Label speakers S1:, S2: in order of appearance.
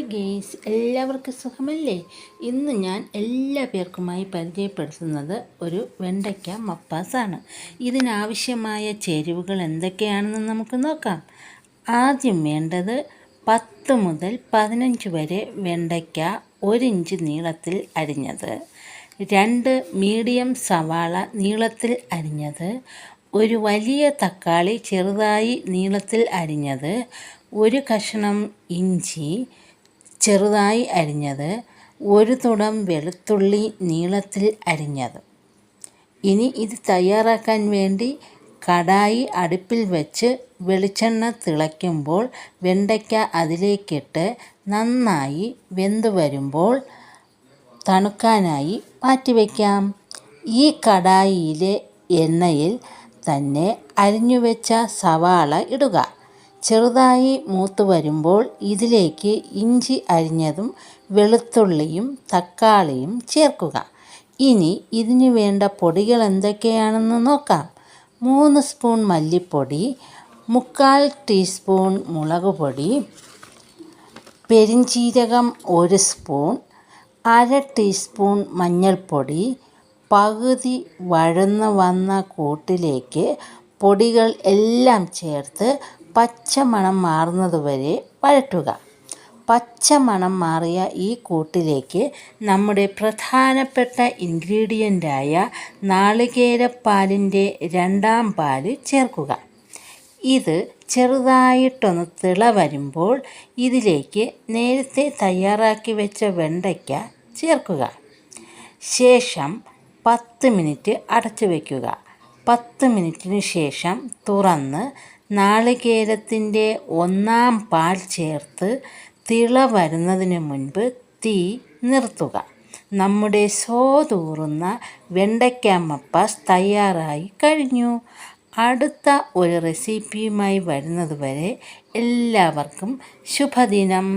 S1: Hi guys, എല്ലാവർക്കും സുഖമല്ലേ? ഇന്ന് ഞാൻ എല്ലാ പേർക്കുമായി പരിചയപ്പെടുത്തുന്നത് ഒരു വെണ്ടയ്ക്ക മപ്പാസാണ്. ഇതിനാവശ്യമായ ചേരുവകൾ എന്തൊക്കെയാണെന്ന് നമുക്ക് നോക്കാം. ആദ്യം വേണ്ടത് 10 മുതൽ 15 വരെ വെണ്ടയ്ക്ക 1 ഇഞ്ച് നീളത്തിൽ അരിഞ്ഞത്, 2 മീഡിയം സവാള നീളത്തിൽ അരിഞ്ഞത്, ഒരു വലിയ തക്കാളി ചെറുതായി നീളത്തിൽ അരിഞ്ഞത്, ഒരു കഷ്ണം ഇഞ്ചി ചെറുതായി അരിഞ്ഞത്, ഒരു തുടം വെളുത്തുള്ളി നീളത്തിൽ അരിഞ്ഞത്. ഇനി ഇത് തയ്യാറാക്കാൻ വേണ്ടി കടായി അടുപ്പിൽ വെച്ച് വെളിച്ചെണ്ണ തിളയ്ക്കുമ്പോൾ വെണ്ടയ്ക്ക അതിലേക്കിട്ട് നന്നായി വെന്ത് വരുമ്പോൾ തണുക്കാനായി മാറ്റിവെക്കാം. ഈ കടായിയിലെ എണ്ണയിൽ തന്നെ അരിഞ്ഞുവെച്ച സവാള ഇടുക. ചെറുതായി മൂത്ത് വരുമ്പോൾ ഇതിലേക്ക് ഇഞ്ചി അരിഞ്ഞതും വെളുത്തുള്ളിയും തക്കാളിയും ചേർക്കുക. ഇനി ഇതിന് വേണ്ട പൊടികൾ എന്തൊക്കെയാണെന്ന് നോക്കാം. 3 സ്പൂൺ മല്ലിപ്പൊടി, 1/4 ടീസ്പൂൺ മുളക് പൊടി, പെരിഞ്ചീരകം 1 സ്പൂൺ, 1/2 ടീസ്പൂൺ മഞ്ഞൾപ്പൊടി. പകുതി വഴന്നു വന്ന കൂട്ടിലേക്ക് പൊടികൾ എല്ലാം ചേർത്ത് പച്ചമണം മാറുന്നതുവരെ വഴറ്റുക. പച്ചമണം മാറിയ ഈ കൂട്ടിലേക്ക് നമ്മുടെ പ്രധാനപ്പെട്ട ഇൻഗ്രീഡിയൻ്റായ നാളികേരപ്പാലിൻ്റെ 2ാം പാല് ചേർക്കുക. ഇത് ചെറുതായിട്ടൊന്ന് തിള വരുമ്പോൾ ഇതിലേക്ക് നേരത്തെ തയ്യാറാക്കി വെച്ച വെണ്ടയ്ക്ക ചേർക്കുക. ശേഷം 10 മിനിറ്റ് അടച്ചു വയ്ക്കുക. 10 മിനിറ്റിന് ശേഷം തുറന്ന് നാളികേരത്തിൻ്റെ 1ാം പാൽ ചേർത്ത് തിള വരുന്നതിന് മുൻപ് തീ നിർത്തുക. നമ്മുടെ സ്വാദൂറുന്ന വെണ്ടയ്ക്ക മപ്പാസ് തയ്യാറായി കഴിഞ്ഞു. അടുത്ത ഒരു റെസിപ്പിയുമായി വരുന്നതുവരെ എല്ലാവർക്കും ശുഭദിനം.